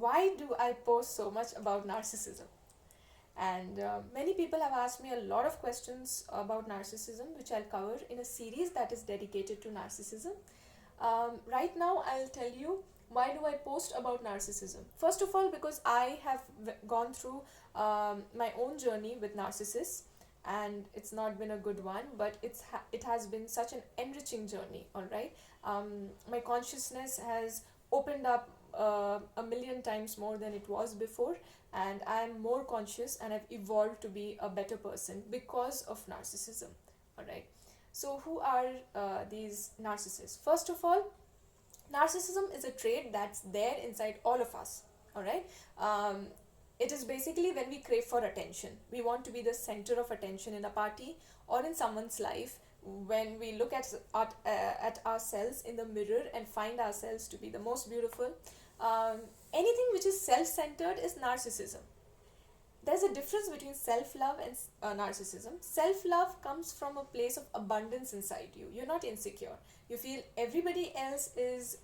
why do I post so much about narcissism? And many people have asked me a lot of questions about narcissism, which I'll cover in a series that is dedicated to narcissism. Right now, I'll tell you why do I post about narcissism. First of all, because I have gone through my own journey with narcissists, and it's not been a good one, but it has been such an enriching journey. All right, my consciousness has opened up a million times more than it was before, and I'm more conscious and I've evolved to be a better person because of narcissism. All right. So, who are these narcissists? First of all, narcissism is a trait that's there inside all of us. All right. It is basically when we crave for attention. We want to be the center of attention in a party or in someone's life. When we look at ourselves in the mirror and find ourselves to be the most beautiful, anything which is self-centered is narcissism. There's a difference between self-love and narcissism. Self-love comes from a place of abundance inside you. You're not insecure. You feel everybody else is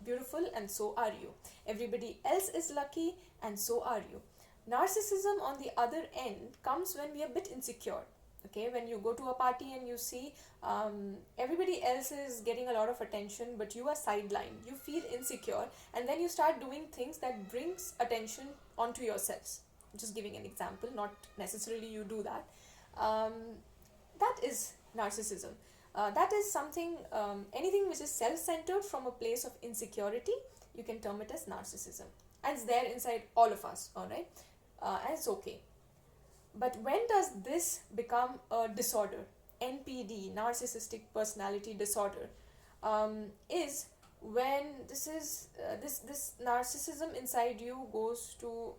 beautiful and so are you. Everybody else is lucky and so are you. Narcissism, on the other end, comes when we are a bit insecure. Okay, when you go to a party and you see everybody else is getting a lot of attention, but you are sidelined, you feel insecure, and then you start doing things that brings attention onto yourselves. Just giving an example, not necessarily you do that. um, that is narcissism. That is something, anything which is self-centered from a place of insecurity, you can term it as narcissism, and it's there inside all of us. All right. And it's okay. But when does this become a disorder? NPD, narcissistic personality disorder, is when this narcissism inside you goes to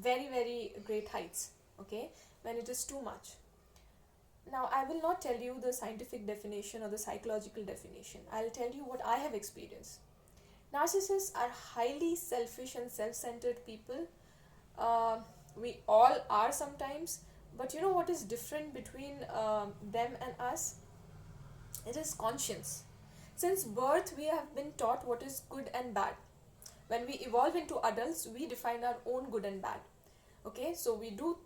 very, very great heights. Okay, when it is too much. Now, I will not tell you the scientific definition or the psychological definition. I'll tell you what I have experienced. Narcissists are highly selfish and self-centered people. uh, we all are sometimes, but you know what is different between them and us? It is conscience. Since birth, we have been taught what is good and bad. When we evolve into adults, we define our own good and bad. Okay, so we do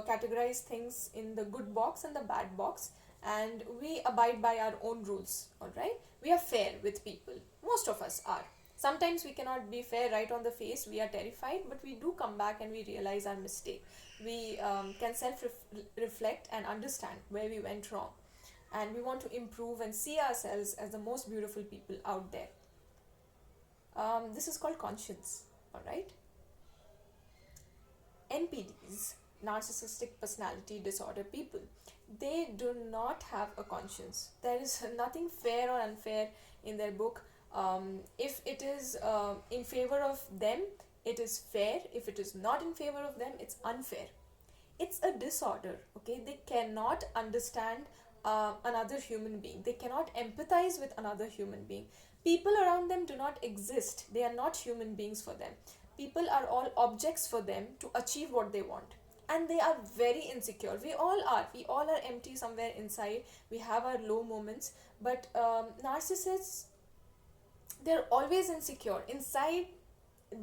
categorize things in the good box and the bad box, and we abide by our own rules. All right, we are fair with people. Most of us are. Sometimes we cannot be fair right on the face, we are terrified, but we do come back and we realize our mistake. We can self reflect and understand where we went wrong, and we want to improve and see ourselves as the most beautiful people out there. This is called conscience. All right. NPDs, narcissistic personality disorder people, they do not have a conscience. There is nothing fair or unfair in their book. If it is in favor of them, it is fair. If it is not in favor of them, it's unfair. It's a disorder. Okay, they cannot understand another human being. They cannot empathize with another human being. People around them do not exist. They are not human beings for them. People are all objects for them to achieve what they want, and they are very insecure. We all are empty somewhere inside. We have our low moments, but narcissists, they're always insecure inside.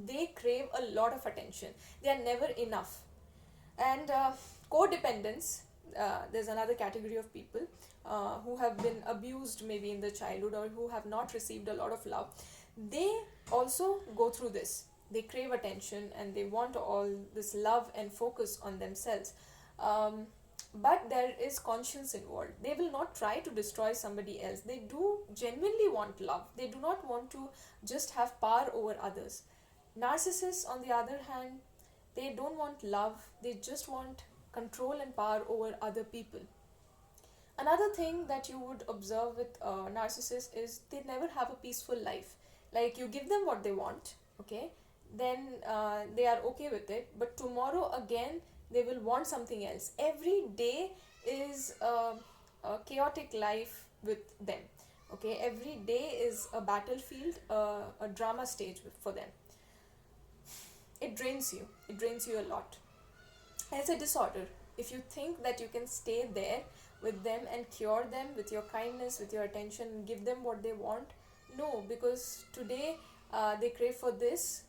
They crave a lot of attention. They are never enough. And codependence, there's another category of people who have been abused maybe in the childhood, or who have not received a lot of love. They also go through this. They crave attention and they want all this love and focus on themselves. But there is conscience involved. They will not try to destroy somebody else. They do genuinely want love. They do not want to just have power over others. Narcissists, on the other hand, they don't want love. They just want control and power over other people. Another thing that you would observe with narcissists is they never have a peaceful life. Like, you give them what they want, okay, then they are okay with it, but tomorrow again they will want something else. Every day is a chaotic life with them. Okay, every day is a battlefield, a drama stage for them. It drains you. It drains you a lot. And it's a disorder. If you think that you can stay there with them and cure them with your kindness, with your attention, give them what they want, no, because today They crave for this,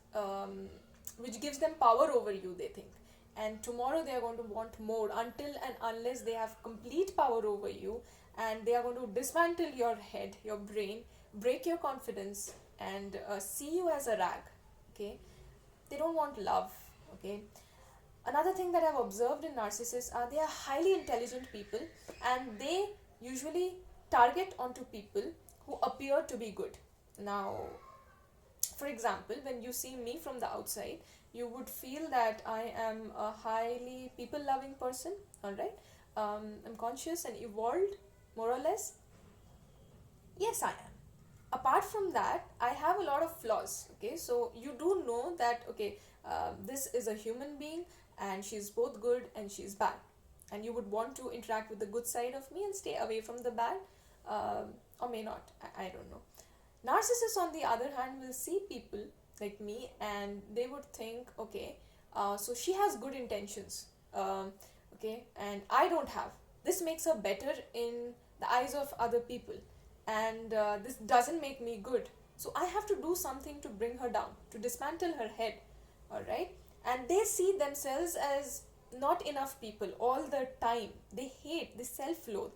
which gives them power over you, they think. And tomorrow they are going to want more, until and unless they have complete power over you, and they are going to dismantle your head, your brain, break your confidence, and see you as a rag. Okay, they don't want love. Okay, another thing that I've observed in narcissists are they are highly intelligent people, and they usually target onto people who appear to be good. Now, for example, when you see me from the outside, you would feel that I am a highly people loving person. All right, I'm conscious and evolved, more or less. Yes, I am. Apart from that, I have a lot of flaws. Okay, so you do know that, okay, this is a human being, and she's both good and she's bad, and you would want to interact with the good side of me and stay away from the bad, or may not. I don't know. Narcissists, on the other hand, will see people like me and they would think, okay, so she has good intentions, okay, and I don't have. This makes her better in the eyes of other people, and this doesn't make me good. So I have to do something to bring her down, to dismantle her head, alright? And they see themselves as not enough people all the time. They hate, they self loathe.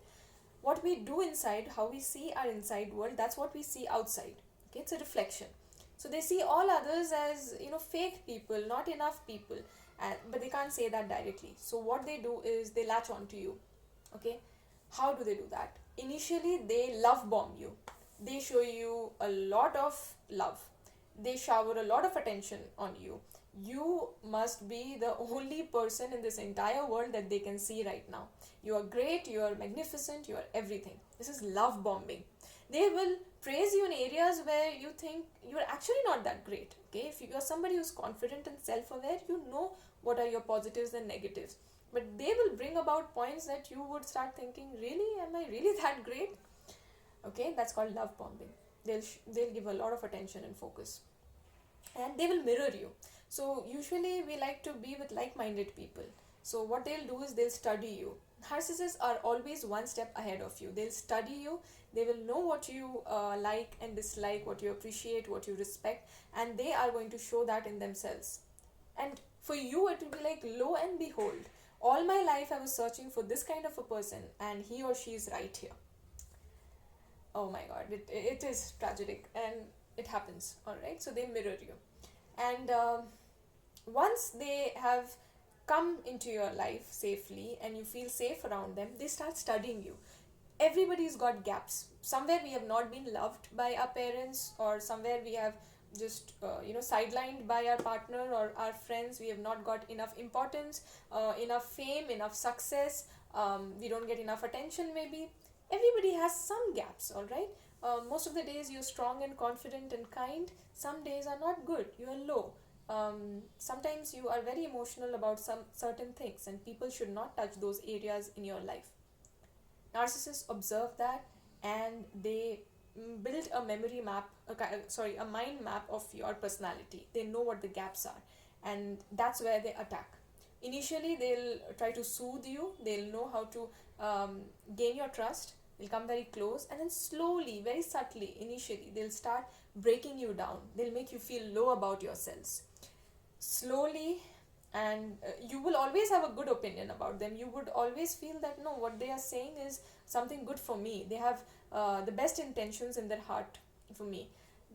What we do inside, how we see our inside world, that's what we see outside. Okay, it's a reflection. So they see all others as, fake people, not enough people, but they can't say that directly. So what they do is they latch onto you. Okay, how do they do that? Initially, they love bomb you. They show you a lot of love. They shower a lot of attention on you. You must be the only person in this entire world that they can see right now. You are great, you are magnificent, you are everything. This is love bombing. They will praise you in areas where you think you are actually not that great. Okay, if you are somebody who's confident and self-aware, you know what are your positives and negatives. But they will bring about points that you would start thinking, really, am I really that great? Okay, that's called love bombing. They'll give a lot of attention and focus, and they will mirror you. So usually we like to be with like-minded people. So what they'll do is they'll study you. Narcissists are always one step ahead of you. They'll study you. They will know what you like and dislike, what you appreciate, what you respect, and they are going to show that in themselves. And for you, it will be like, lo and behold, all my life I was searching for this kind of a person, and he or she is right here. Oh my god, it is tragic, and it happens. All right, so they mirror you. And once they have come into your life safely and you feel safe around them, they start studying you. Everybody's got gaps. Somewhere we have not been loved by our parents, or somewhere we have just sidelined by our partner or our friends. We have not got enough importance, enough fame, enough success. We don't get enough attention, maybe. Everybody has some gaps, all right? Most of the days you're strong and confident and kind. Some days are not good. You are low. Sometimes you are very emotional about some certain things, and people should not touch those areas in your life. Narcissists observe that, and they build a memory map, a mind map of your personality. They know what the gaps are, and that's where they attack. Initially, they'll try to soothe you. They'll know how to gain your trust. They'll come very close, and then slowly, very subtly, initially, they'll start breaking you down. They'll make you feel low about yourselves. Slowly, and you will always have a good opinion about them. You would always feel that, no, what they are saying is something good for me. They have the best intentions in their heart for me.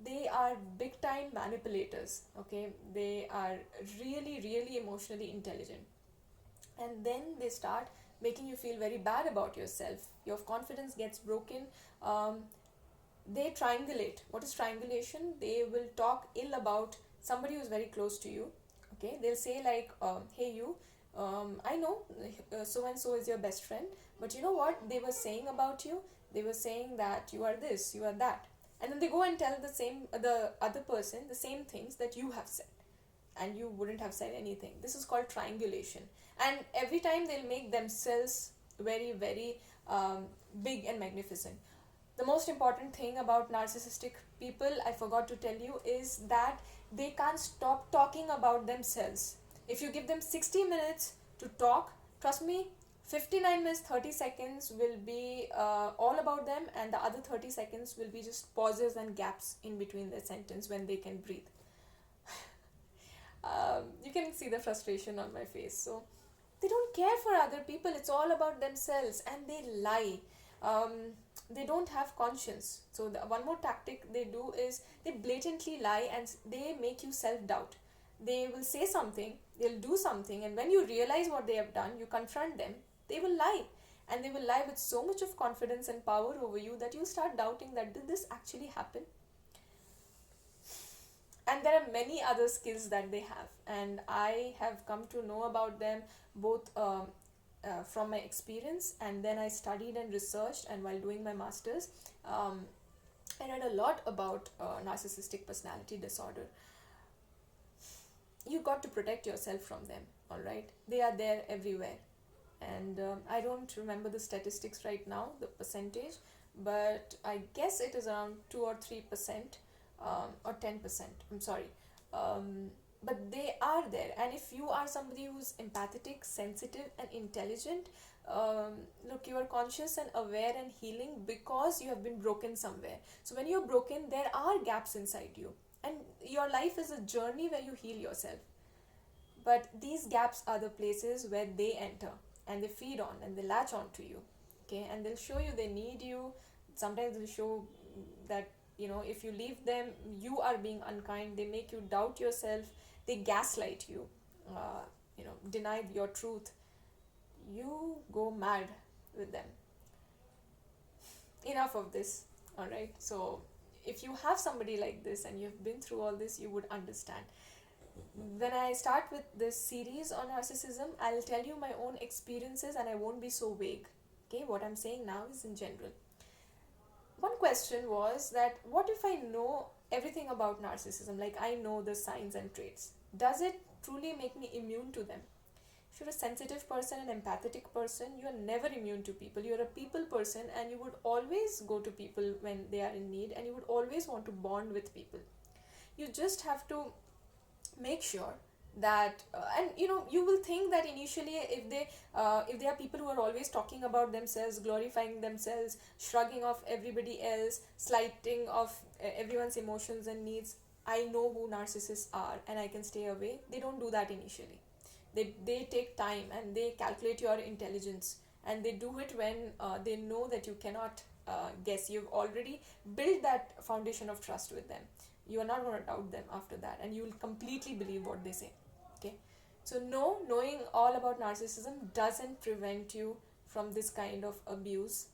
They are big time manipulators. Okay, they are really, really emotionally intelligent, and then they start making you feel very bad about yourself. Your confidence gets broken. They triangulate. What is triangulation? They will talk ill about somebody who's very close to you. Okay, they'll say like, hey you, I know so and so is your best friend, but you know what they were saying about you? They were saying that you are this, you are that, and then they go and tell the other person the same things that you have said, and you wouldn't have said anything. This is called triangulation, and every time they'll make themselves very, very big and magnificent. The most important thing about narcissistic people, I forgot to tell you, is that they can't stop talking about themselves. If you give them 60 minutes to talk, trust me, 59 minutes 30 seconds will be all about them, and the other 30 seconds will be just pauses and gaps in between the sentence when they can breathe. You can see the frustration on my face. So they don't care for other people, it's all about themselves, and they lie. um, they don't have conscience. So the one more tactic they do is they blatantly lie, and they make you self-doubt. They will say something, they'll do something, and when you realize what they have done, you confront them, they will lie. And they will lie with so much of confidence and power over you that you start doubting that did this actually happen. And there are many other skills that they have, and I have come to know about them both from my experience, and then I studied and researched, and while doing my masters, I read a lot about narcissistic personality disorder. You got to protect yourself from them, all right? They are there everywhere, and I don't remember the statistics right now, the percentage, but I guess it is around 2 or 3%, or 10%, I'm sorry. But they are there, and if you are somebody who's empathetic, sensitive, and intelligent, look, you are conscious and aware and healing because you have been broken somewhere. So when you're broken, there are gaps inside you, and your life is a journey where you heal yourself. But these gaps are the places where they enter, and they feed on and they latch on to you. Okay, and they'll show you they need you. Sometimes they'll show that, if you leave them, you are being unkind. They make you doubt yourself, they gaslight you, deny your truth. You go mad with them. Enough of this, all right? So if you have somebody like this and you've been through all this, you would understand. When I start with this series on narcissism, I'll tell you my own experiences, and I won't be so vague. Okay, what I'm saying now is in general. One question was that, what if I know everything about narcissism, like I know the signs and traits? Does it truly make me immune to them? If you're a sensitive person, an empathetic person, you are never immune to people. You're a people person, and you would always go to people when they are in need, and you would always want to bond with people. You just have to make sure that and you will think that initially, if they are people who are always talking about themselves, glorifying themselves, shrugging off everybody else, slighting off everyone's emotions and needs, I know who narcissists are and I can stay away. They don't do that initially. They take time, and they calculate your intelligence, and they do it when they know that you cannot guess. You've already built that foundation of trust with them. You are not going to doubt them after that, and you will completely believe what they say. Okay, so knowing all about narcissism doesn't prevent you from this kind of abuse,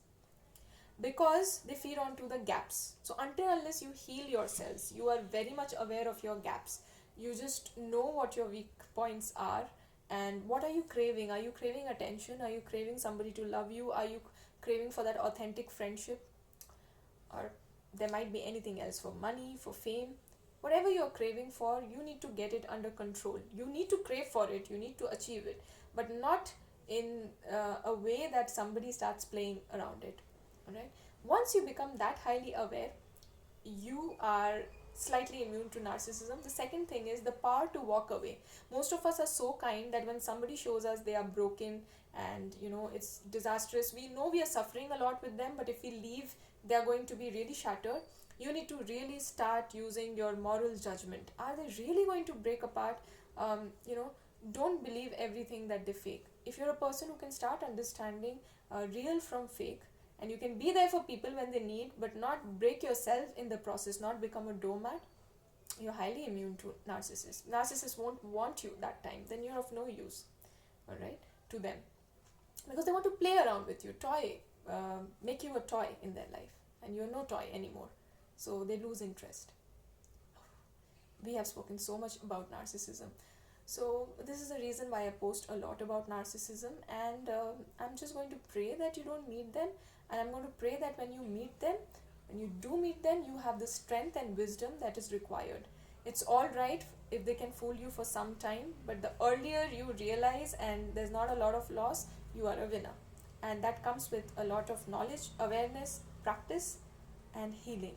because they feed onto the gaps. So until unless you heal yourselves, you are very much aware of your gaps. You just know what your weak points are, and what are you craving. Are you craving attention? Are you craving somebody to love you? Are you craving for that authentic friendship? Or there might be anything else, for money, for fame. Whatever you're craving for, you need to get it under control. You need to crave for it, you need to achieve it, but not in a way that somebody starts playing around it. Alright? Once you become that highly aware, you are slightly immune to narcissism. The second thing is the power to walk away. Most of us are so kind that when somebody shows us they are broken and it's disastrous, we know we are suffering a lot with them, but if we leave, they are going to be really shattered. You need to really start using your moral judgment. Are they really going to break apart? Don't believe everything that they fake. If you're a person who can start understanding real from fake, and you can be there for people when they need, but not break yourself in the process, not become a doormat, you're highly immune to narcissists. Narcissists won't want you that time, then you're of no use, all right, to them, because they want to play around with you, make you a toy in their life, and you're no toy anymore. So they lose interest. We have spoken so much about narcissism. So this is the reason why I post a lot about narcissism, and I'm just going to pray that you don't meet them, and I'm going to pray that when you meet them, when you do meet them, you have the strength and wisdom that is required. It's all right if they can fool you for some time, but the earlier you realize and there's not a lot of loss, you are a winner. And that comes with a lot of knowledge, awareness, practice, and healing.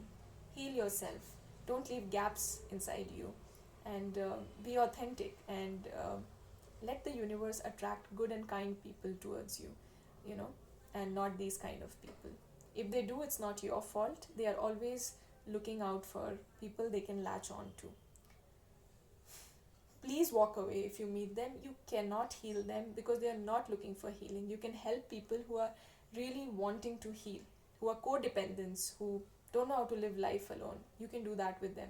Heal yourself. Don't leave gaps inside you, and be authentic, and let the universe attract good and kind people towards you. you know, and not these kind of people. If they do, it's not your fault. They are always looking out for people they can latch on to. Please walk away if you meet them. You cannot heal them because they are not looking for healing. You can help people who are really wanting to heal, who are codependents, who don't know how to live life alone. You can do that with them.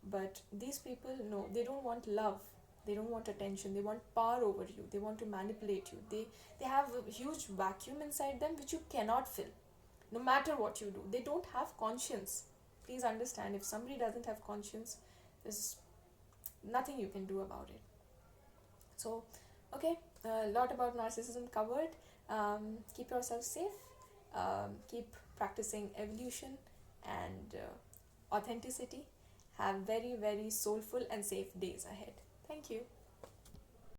But these people, no, they don't want love. They don't want attention. They want power over you. They want to manipulate you. They have a huge vacuum inside them which you cannot fill, no matter what you do. They don't have conscience. Please understand, if somebody doesn't have conscience, there's nothing you can do about it. So, okay, a lot about narcissism covered. Keep yourself safe. Keep practicing evolution and authenticity. Have very, very soulful and safe days ahead. Thank you.